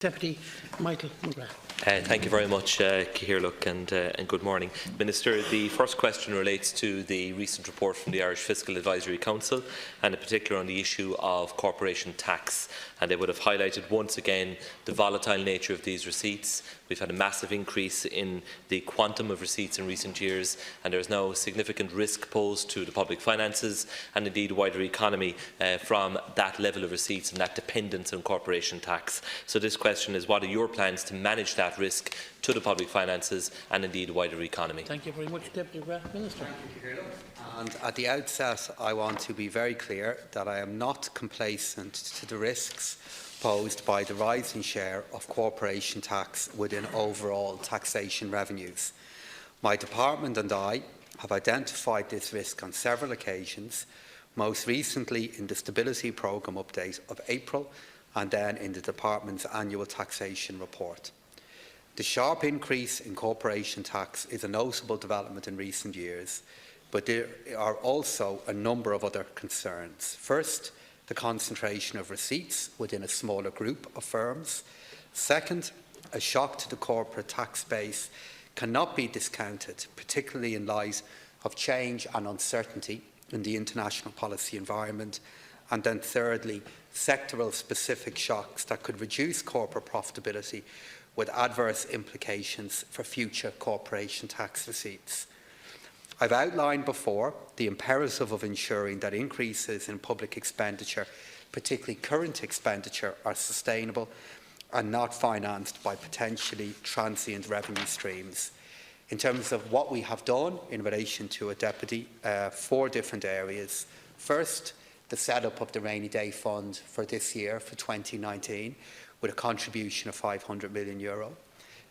Deputy Michael McGrath. Thank you very much, Cahirlook, and good morning. Minister, the first question relates to the recent report from the Irish Fiscal Advisory Council, and in particular on the issue of corporation tax. And they would have highlighted once again the volatile nature of these receipts. We've had a massive increase in the quantum of receipts in recent years, and there is now significant risk posed to the public finances and indeed wider economy from that level of receipts and that dependence on corporation tax. So this question is, what are your plans to manage that risk to the public finances and indeed wider economy? Thank you very much, Deputy McGrath. Minister. And at the outset, I want to be very clear that I am not complacent to the risks posed by the rising share of corporation tax within overall taxation revenues. My department and I have identified this risk on several occasions, most recently in the Stability Programme update of April and then in the department's annual taxation report. The sharp increase in corporation tax is a notable development in recent years, but there are also a number of other concerns. First, the concentration of receipts within a smaller group of firms. Second, a shock to the corporate tax base cannot be discounted, particularly in light of change and uncertainty in the international policy environment. And then thirdly, sectoral specific shocks that could reduce corporate profitability with adverse implications for future corporation tax receipts. I've outlined before the imperative of ensuring that increases in public expenditure, particularly current expenditure, are sustainable and not financed by potentially transient revenue streams. In terms of what we have done in relation to a deputy, 4 different areas. First, the setup of the Rainy Day Fund for this year, for 2019, with a contribution of €500 million.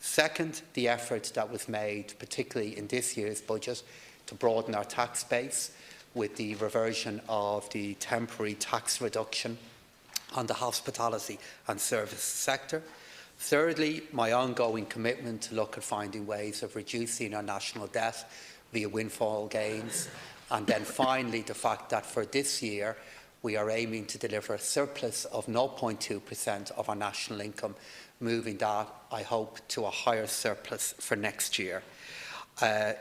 Second, the effort that was made, particularly in this year's budget, to broaden our tax base with the reversion of the temporary tax reduction on the hospitality and services sector. Thirdly, my ongoing commitment to look at finding ways of reducing our national debt via windfall gains. And then finally, the fact that for this year, we are aiming to deliver a surplus of 0.2% of our national income, moving that, I hope, to a higher surplus for next year.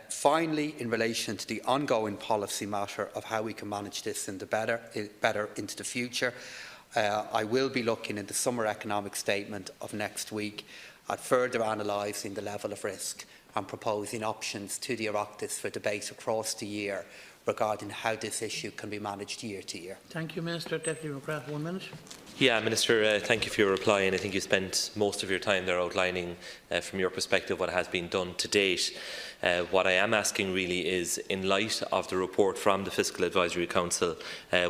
Finally, in relation to the ongoing policy matter of how we can manage this in the better into the future, I will be looking in the summer economic statement of next week at further analysing the level of risk and proposing options to the Oireachtas for debate across the year regarding how this issue can be managed year to year. Thank you, Minister. Deputy McGrath, 1 minute. Yeah, Minister, thank you for your reply, and I think you spent most of your time there outlining from your perspective what has been done to date. What I am asking really is, in light of the report from the Fiscal Advisory Council,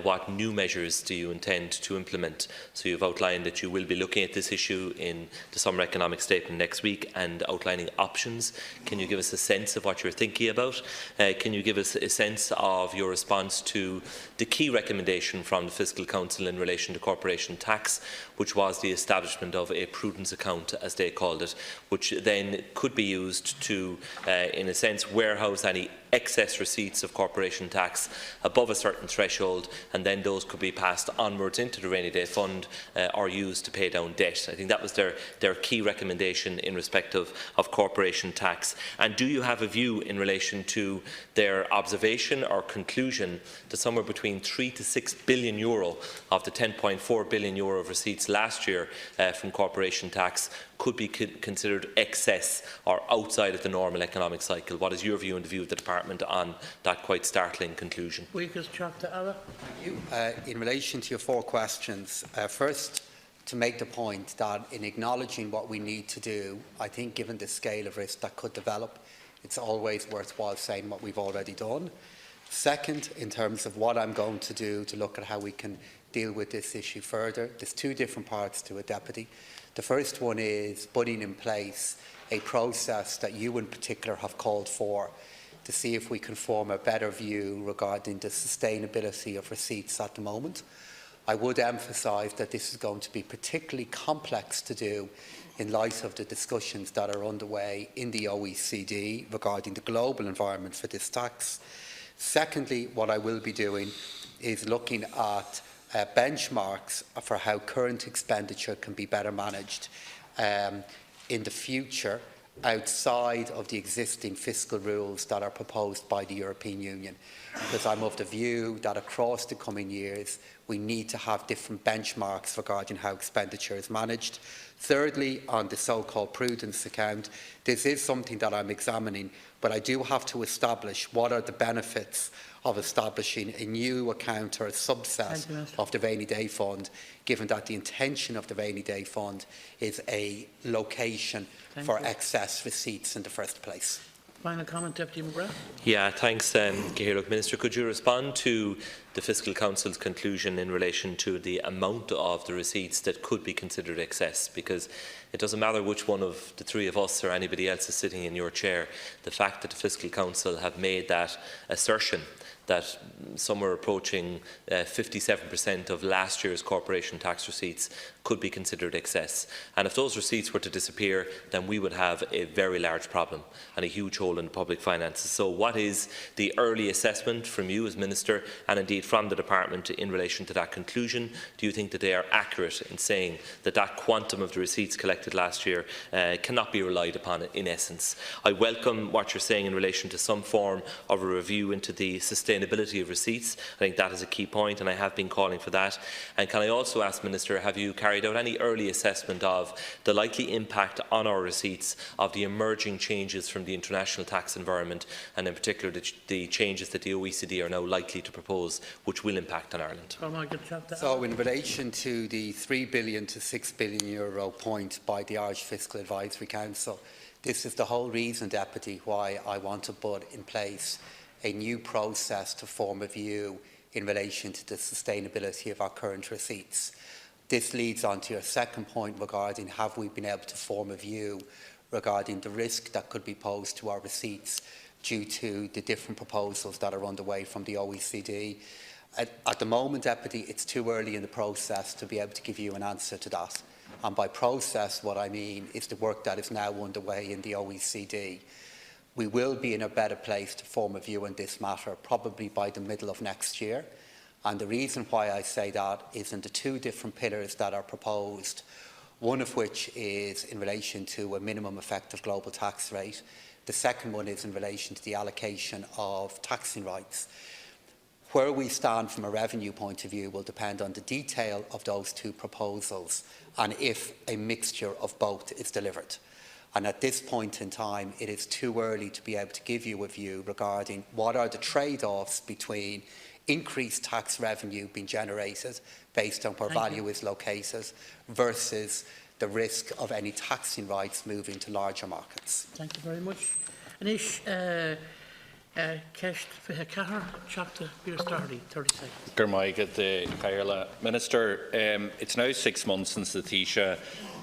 what new measures do you intend to implement? So you've outlined that you will be looking at this issue in the summer economic statement next week and outlining options. Can you give us a sense of what you're thinking about? Can you give us a sense of your response to the key recommendation from the Fiscal Council in relation to corporation tax, which was the establishment of a prudence account, as they called it, which then could be used to, in a sense, warehouse any excess receipts of corporation tax above a certain threshold, and then those could be passed onwards into the Rainy Day Fund or used to pay down debt. I think that was their key recommendation in respect of corporation tax. And do you have a view in relation to their observation or conclusion that somewhere between €3 to €6 billion of the €10.4 billion of receipts last year from corporation tax could be considered excess or outside of the normal economic cycle? What is your view and the view of the department on that quite startling conclusion? In relation to your 4 questions, first, to make the point that in acknowledging what we need to do, I think given the scale of risk that could develop, it's always worthwhile saying what we've already done. Second, in terms of what I'm going to do to look at how we can deal with this issue further, there's 2 different parts to a deputy. The first one is putting in place a process that you in particular have called for to see if we can form a better view regarding the sustainability of receipts at the moment. I would emphasise that this is going to be particularly complex to do in light of the discussions that are underway in the OECD regarding the global environment for this tax. Secondly, what I will be doing is looking at benchmarks for how current expenditure can be better managed in the future outside of the existing fiscal rules that are proposed by the European Union, because I'm of the view that across the coming years we need to have different benchmarks regarding how expenditure is managed. Thirdly, on the so-called prudence account, this is something that I'm examining, but I do have to establish what are the benefits of establishing a new account or a subset of the Rainy Day Fund, given that the intention of the Rainy Day Fund is a location for excess receipts in the first place. Final comment, Deputy McGrath. Yeah, thanks, Gaelic Minister. Could you respond to the Fiscal Council's conclusion in relation to the amount of the receipts that could be considered excess? Because it doesn't matter which one of the three of us or anybody else is sitting in your chair, the fact that the Fiscal Council have made that assertion that somewhere approaching 57% of last year's corporation tax receipts could be considered excess. And if those receipts were to disappear, then we would have a very large problem and a huge hole in public finances. So what is the early assessment from you as Minister, and indeed from the Department, in relation to that conclusion? Do you think that they are accurate in saying that that quantum of the receipts collected last year cannot be relied upon in essence? I welcome what you're saying in relation to some form of a review into the sustainability of receipts. I think that is a key point, and I have been calling for that. And can I also ask, Minister, have you carried out any early assessment of the likely impact on our receipts of the emerging changes from the international tax environment, and in particular the changes that the OECD are now likely to propose, which will impact on Ireland? So in relation to the €3 billion to €6 billion point by the Irish Fiscal Advisory Council, this is the whole reason, Deputy, why I want to put in place a new process to form a view in relation to the sustainability of our current receipts. This leads on to your second point regarding have we been able to form a view regarding the risk that could be posed to our receipts due to the different proposals that are underway from the OECD. At the moment, Deputy, it's too early in the process to be able to give you an answer to that. And by process, what I mean is the work that is now underway in the OECD. We will be in a better place to form a view on this matter probably by the middle of next year. And the reason why I say that is in the two different pillars that are proposed, one of which is in relation to a minimum effective global tax rate. The second one is in relation to the allocation of taxing rights. Where we stand from a revenue point of view will depend on the detail of those two proposals and if a mixture of both is delivered. And at this point in time, it is too early to be able to give you a view regarding what are the trade-offs between increased tax revenue being generated based on where value is located versus the risk of any taxing rights moving to larger markets. Thank you very much. Anish, Cahar, Chapter, Beer Stardy, 30 seconds. Minister, it's now 6 months since the Taoiseach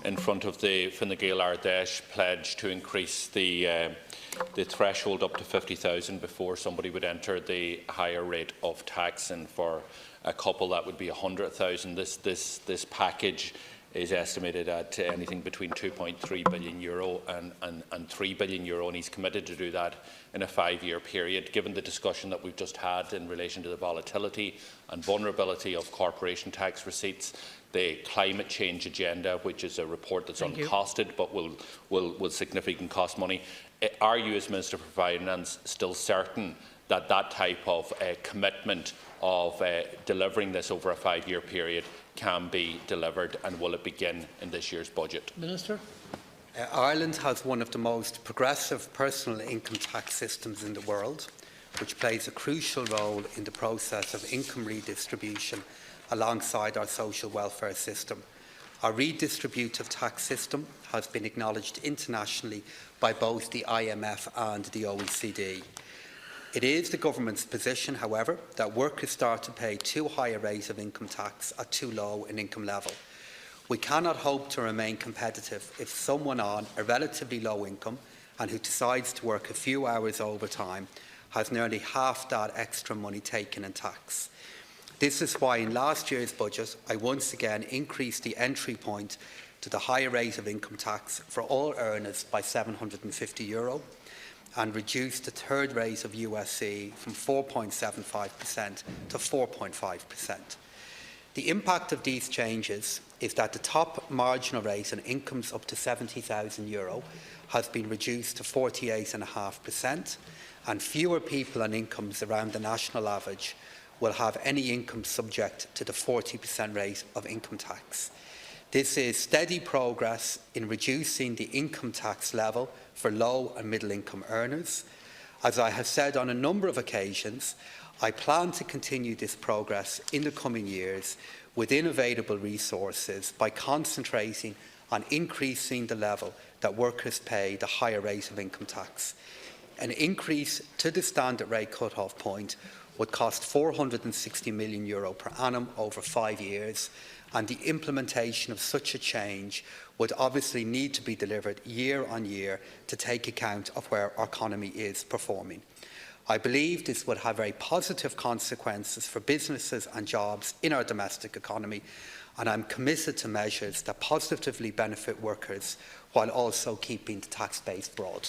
in front of the Fine Gael Ardèche pledged to increase the threshold up to 50,000 before somebody would enter the higher rate of tax, and for a couple that would be 100,000. This package is estimated at anything between €2.3 billion and €3 billion, and he's committed to do that in a 5-year period. Given the discussion that we've just had in relation to the volatility and vulnerability of corporation tax receipts, the climate change agenda, which is a report that's uncosted but will significantly cost money, are you, as Minister for Finance, still certain that that type of commitment of delivering this over a 5-year period can be delivered, and will it begin in this year's budget? Minister. Ireland has one of the most progressive personal income tax systems in the world, which plays a crucial role in the process of income redistribution alongside our social welfare system. Our redistributive tax system has been acknowledged internationally by both the IMF and the OECD. It is the government's position, however, that workers start to pay too high a rate of income tax at too low an income level. We cannot hope to remain competitive if someone on a relatively low income and who decides to work a few hours overtime has nearly half that extra money taken in tax. This is why in last year's budget I once again increased the entry point to the higher rate of income tax for all earners by €750 and reduced the third rate of USC from 4.75% to 4.5%. The impact of these changes is that the top marginal rate on incomes up to €70,000 has been reduced to 48.5%, and fewer people on incomes around the national average will have any income subject to the 40% rate of income tax. This is steady progress in reducing the income tax level for low and middle income earners. As I have said on a number of occasions, I plan to continue this progress in the coming years within available resources by concentrating on increasing the level that workers pay the higher rate of income tax. An increase to the standard rate cut-off point would cost €460 million per annum over 5 years, and the implementation of such a change would obviously need to be delivered year on year to take account of where our economy is performing. I believe this would have very positive consequences for businesses and jobs in our domestic economy, and I am committed to measures that positively benefit workers while also keeping the tax base broad.